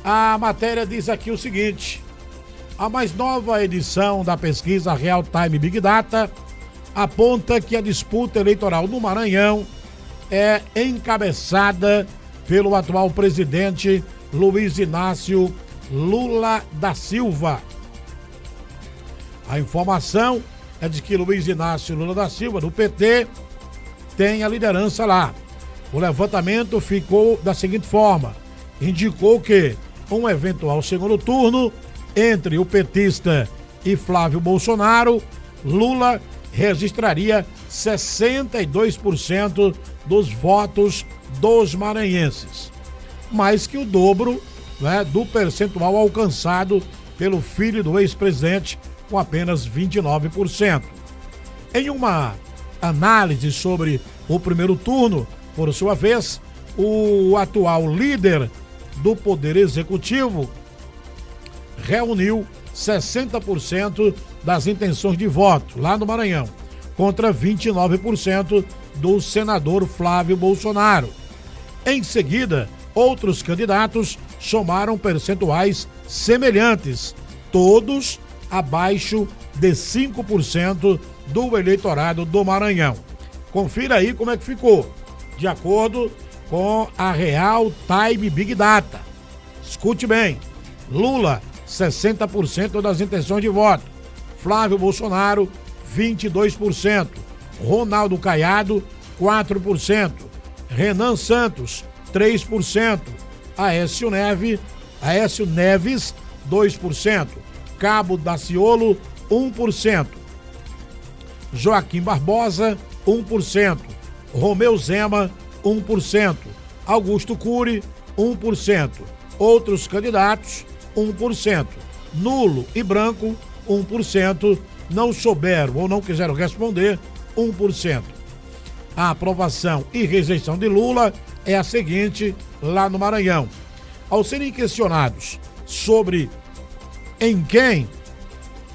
A matéria diz aqui o seguinte: a mais nova edição da pesquisa Real Time Big Data aponta que a disputa eleitoral no Maranhão é encabeçada pelo atual presidente Luiz Inácio Lula da Silva. A informação é de que Luiz Inácio Lula da Silva, do PT, tem a liderança lá. O levantamento ficou da seguinte forma: indicou que um eventual segundo turno entre o petista e Flávio Bolsonaro, Lula registraria 62% dos votos dos maranhenses, mais que o dobro, né, do percentual alcançado pelo filho do ex-presidente, com apenas 29%. Em uma análise sobre o primeiro turno, por sua vez, o atual líder do Poder Executivo reuniu 60% das intenções de voto lá no Maranhão, contra 29% do senador Flávio Bolsonaro. Em seguida, outros candidatos somaram percentuais semelhantes, todos abaixo de 5% do eleitorado do Maranhão. Confira aí como é que ficou, de acordo com a Real Time Big Data. Escute bem: Lula, 60% das intenções de voto, Flávio Bolsonaro, 22%, Ronaldo Caiado, 4%, Renan Santos, 3%, Aécio Neves, 2%, Cabo Daciolo, 1%, Joaquim Barbosa, 1%, Romeu Zema, 1%, Augusto Cury, 1%, outros candidatos, 1%, nulo e branco, 1%, não souberam ou não quiseram responder, 1%. A aprovação e rejeição de Lula é a seguinte lá no Maranhão. Ao serem questionados sobre em quem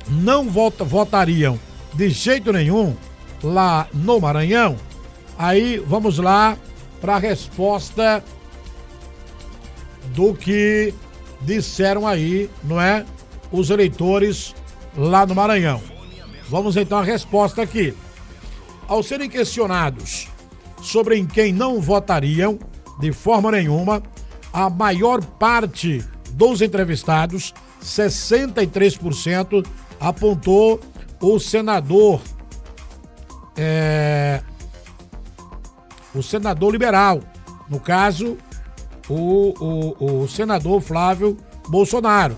não votariam de jeito nenhum lá no Maranhão, aí vamos lá para a resposta do que disseram aí, não é? Os eleitores lá no Maranhão. Vamos então à resposta aqui. Ao serem questionados sobre em quem não votariam de forma nenhuma, a maior parte dos entrevistados, 63%, apontou o senador liberal, no caso o senador Flávio Bolsonaro,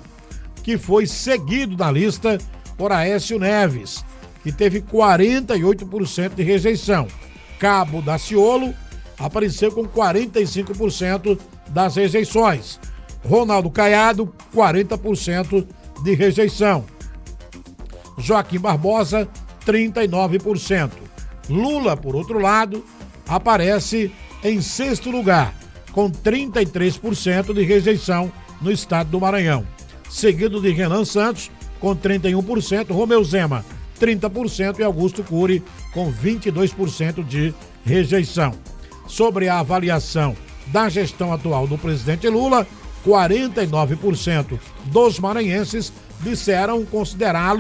que foi seguido na lista por Aécio Neves, que teve 48% de rejeição. Cabo Daciolo apareceu com 45% das rejeições. Ronaldo Caiado, 40% de rejeição. Joaquim Barbosa, 39%. Lula, por outro lado, aparece em sexto lugar, com 33% de rejeição no estado do Maranhão. Seguido de Renan Santos, com 31%, Romeu Zema, 30% e Augusto Cury, com 22% de rejeição. Sobre a avaliação da gestão atual do presidente Lula, 49% dos maranhenses disseram considerar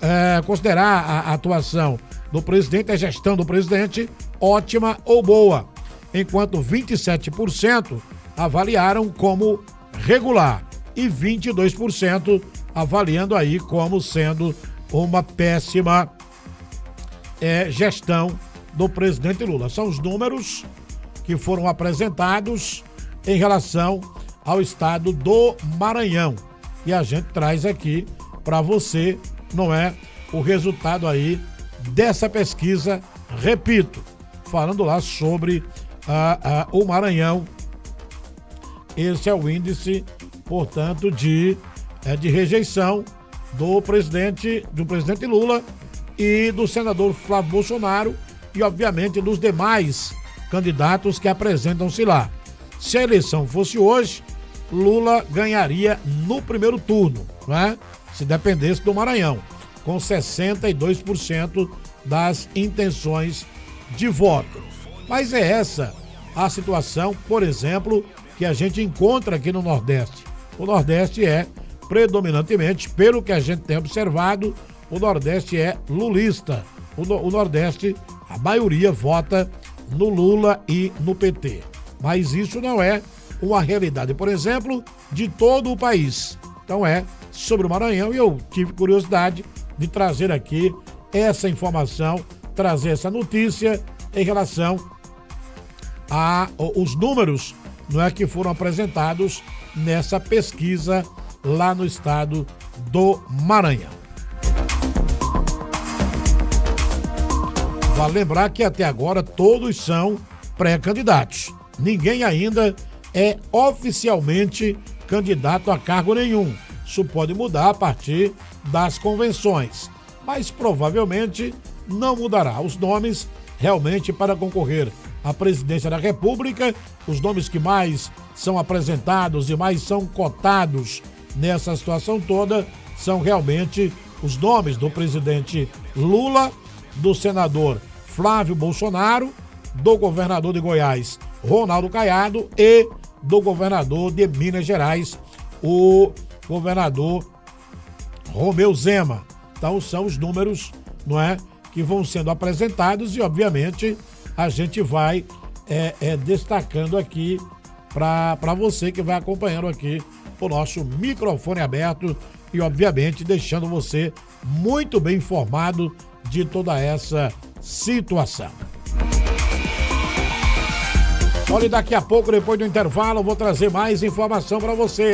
a atuação do presidente, a gestão do presidente, ótima ou boa, enquanto 27% avaliaram como regular e 22% avaliando aí como sendo uma péssima gestão do presidente Lula. São os números que foram apresentados em relação ao estado do Maranhão. E a gente traz aqui para você, não é, o resultado aí dessa pesquisa, repito, falando lá sobre o Maranhão. Esse é o índice, portanto, de rejeição do presidente Lula e do senador Flávio Bolsonaro e, obviamente, dos demais candidatos que apresentam-se lá. Se a eleição fosse hoje, Lula ganharia no primeiro turno, né? Se dependesse do Maranhão, com 62% das intenções de voto. Mas é essa a situação, por exemplo, que a gente encontra aqui no Nordeste. o Nordeste é predominantemente, pelo que a gente tem observado, o Nordeste é lulista. O Nordeste, a maioria vota no Lula e no PT. Mas isso não é uma realidade, por exemplo, de todo o país. Então é sobre o Maranhão e eu tive curiosidade de trazer aqui essa informação, trazer essa notícia em relação aos números, não é, que foram apresentados nessa pesquisa lá no estado do Maranhão. Vale lembrar que até agora todos são pré-candidatos. Ninguém ainda é oficialmente candidato a cargo nenhum. Isso pode mudar a partir das convenções, mas provavelmente não mudará. Os nomes realmente para concorrer à presidência da República, os nomes que mais são apresentados e mais são cotados nessa situação toda são realmente os nomes do presidente Lula, do senador Flávio Bolsonaro, do governador de Goiás, Ronaldo Caiado, e do governador de Minas Gerais, o governador Romeu Zema. Então são os números, não é, que vão sendo apresentados e obviamente a gente vai destacando aqui para você que vai acompanhando aqui o nosso microfone aberto e obviamente deixando você muito bem informado de toda essa situação. Olha, daqui a pouco, depois do intervalo, eu vou trazer mais informação para você, hein?